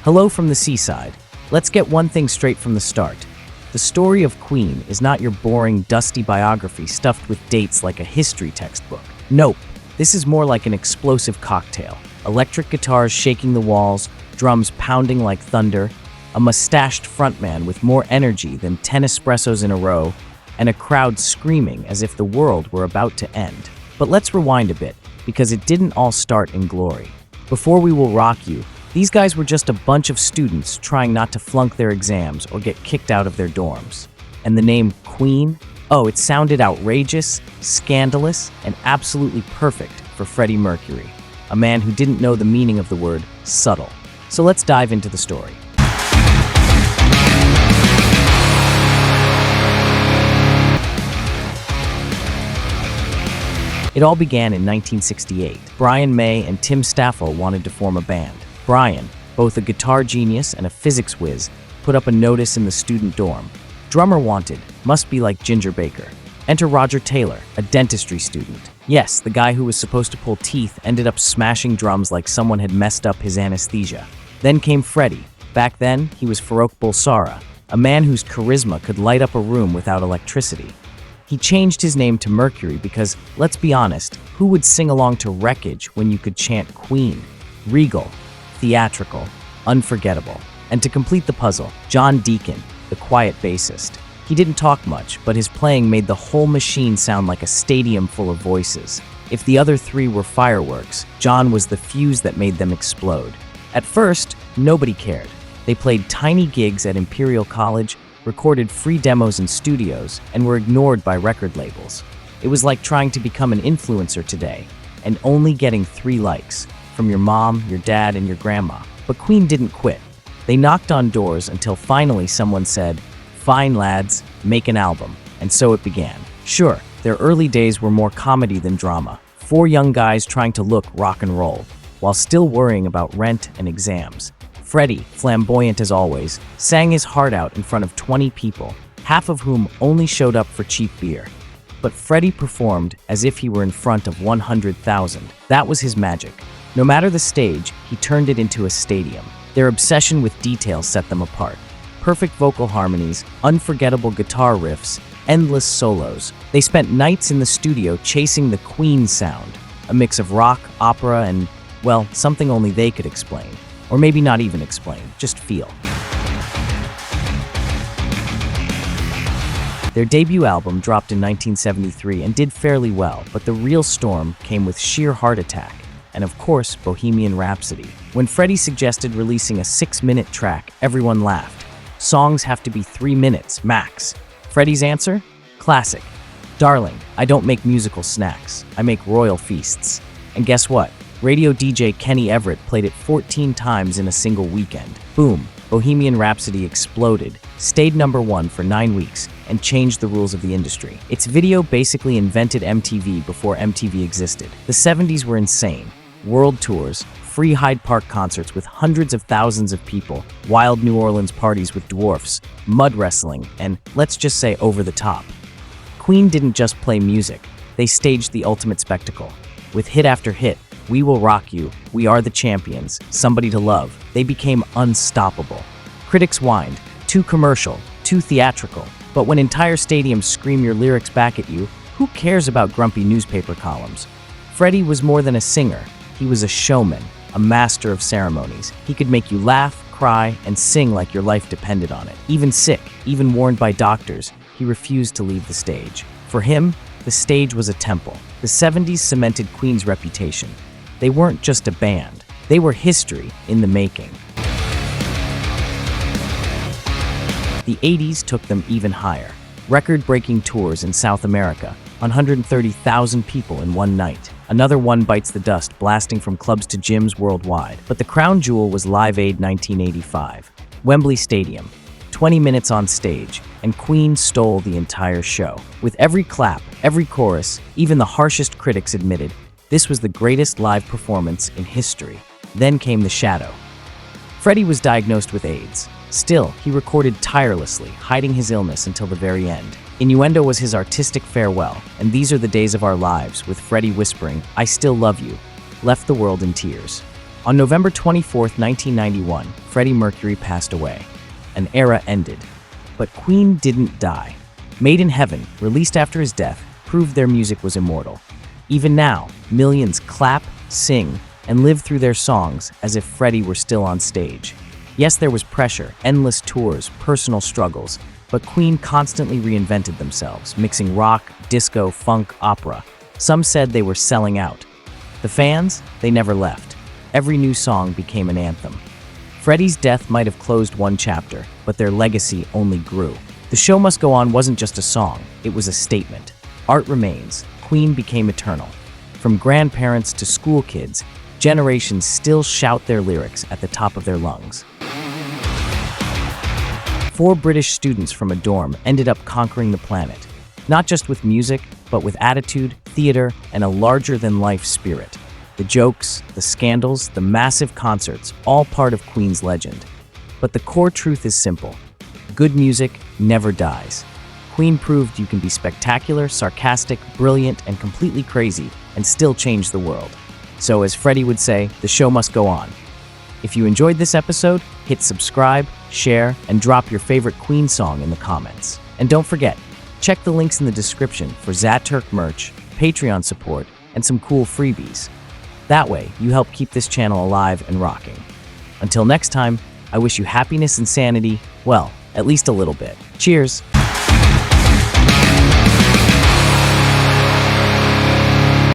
Hello from the seaside. Let's get one thing straight from the start. The story of Queen is not your boring, dusty biography stuffed with dates like a history textbook. Nope, this is more like an explosive cocktail. Electric guitars shaking the walls, drums pounding like thunder, a mustached frontman with more energy than 10 espressos in a row, and a crowd screaming as if the world were about to end. But let's rewind a bit, because it didn't all start in glory. Before We Will Rock You, these guys were just a bunch of students trying not to flunk their exams or get kicked out of their dorms. And the name Queen? Oh, it sounded outrageous, scandalous, and absolutely perfect for Freddie Mercury, a man who didn't know the meaning of the word subtle. So let's dive into the story. It all began in 1968. Brian May and Tim Staffel wanted to form a band. Brian, both a guitar genius and a physics whiz, put up a notice in the student dorm. Drummer wanted, must be like Ginger Baker. Enter Roger Taylor, a dentistry student. Yes, the guy who was supposed to pull teeth ended up smashing drums like someone had messed up his anesthesia. Then came Freddie. Back then, he was Farrokh Bulsara, a man whose charisma could light up a room without electricity. He changed his name to Mercury because, let's be honest, who would sing along to Wreckage when you could chant Queen? Regal, theatrical, unforgettable. And to complete the puzzle, John Deacon, the quiet bassist. He didn't talk much, but his playing made the whole machine sound like a stadium full of voices. If the other three were fireworks, John was the fuse that made them explode. At first, nobody cared. They played tiny gigs at Imperial College, recorded free demos in studios, and were ignored by record labels. It was like trying to become an influencer today, and only getting 3 likes from your mom, your dad, and your grandma. But Queen didn't quit. They knocked on doors until finally someone said, "Fine lads, make an album." And so it began. Sure, their early days were more comedy than drama. 4 young guys trying to look rock and roll, while still worrying about rent and exams. Freddie, flamboyant as always, sang his heart out in front of 20 people, half of whom only showed up for cheap beer. But Freddie performed as if he were in front of 100,000. That was his magic. No matter the stage, he turned it into a stadium. Their obsession with detail set them apart. Perfect vocal harmonies, unforgettable guitar riffs, endless solos. They spent nights in the studio chasing the Queen sound, a mix of rock, opera, and, well, something only they could explain. Or maybe not even explain, just feel. Their debut album dropped in 1973 and did fairly well, but the real storm came with Sheer Heart Attack, and of course, Bohemian Rhapsody. When Freddie suggested releasing a 6-minute track, everyone laughed. Songs have to be 3 minutes, max. Freddie's answer? Classic. "Darling, I don't make musical snacks. I make royal feasts." And guess what? Radio DJ Kenny Everett played it 14 times in a single weekend. Boom, Bohemian Rhapsody exploded, stayed #1 for 9 weeks, and changed the rules of the industry. Its video basically invented MTV before MTV existed. The 70s were insane. World tours, free Hyde Park concerts with hundreds of thousands of people, wild New Orleans parties with dwarfs, mud wrestling, and, let's just say, over the top. Queen didn't just play music, they staged the ultimate spectacle. With hit after hit, We Will Rock You, We Are the Champions, Somebody to Love, they became unstoppable. Critics whined, too commercial, too theatrical. But when entire stadiums scream your lyrics back at you, who cares about grumpy newspaper columns? Freddie was more than a singer. He was a showman, a master of ceremonies. He could make you laugh, cry, and sing like your life depended on it. Even sick, even warned by doctors, he refused to leave the stage. For him, the stage was a temple. The 70s cemented Queen's reputation. They weren't just a band. They were history in the making. The 80s took them even higher. Record-breaking tours in South America, 130,000 people in one night. Another one bites the dust, blasting from clubs to gyms worldwide. But the crown jewel was Live Aid 1985. Wembley Stadium, 20 minutes on stage, and Queen stole the entire show. With every clap, every chorus, even the harshest critics admitted, this was the greatest live performance in history. Then came the shadow. Freddie was diagnosed with AIDS. Still, he recorded tirelessly, hiding his illness until the very end. Innuendo was his artistic farewell, and These Are the Days of Our Lives, with Freddie whispering, "I still love you," left the world in tears. On November 24, 1991, Freddie Mercury passed away. An era ended. But Queen didn't die. Made in Heaven, released after his death, proved their music was immortal. Even now, millions clap, sing, and live through their songs as if Freddie were still on stage. Yes, there was pressure, endless tours, personal struggles, but Queen constantly reinvented themselves, mixing rock, disco, funk, opera. Some said they were selling out. The fans, they never left. Every new song became an anthem. Freddie's death might have closed one chapter, but their legacy only grew. The Show Must Go On wasn't just a song, it was a statement. Art remains. Queen became eternal. From grandparents to school kids, generations still shout their lyrics at the top of their lungs. 4 British students from a dorm ended up conquering the planet, not just with music, but with attitude, theater, and a larger-than-life spirit. The jokes, the scandals, the massive concerts, all part of Queen's legend. But the core truth is simple. Good music never dies. Queen proved you can be spectacular, sarcastic, brilliant, and completely crazy, and still change the world. So as Freddie would say, the show must go on. If you enjoyed this episode, hit subscribe, share, and drop your favorite Queen song in the comments. And don't forget, check the links in the description for Zaturk merch, Patreon support, and some cool freebies. That way, you help keep this channel alive and rocking. Until next time, I wish you happiness and sanity, well, at least a little bit. Cheers!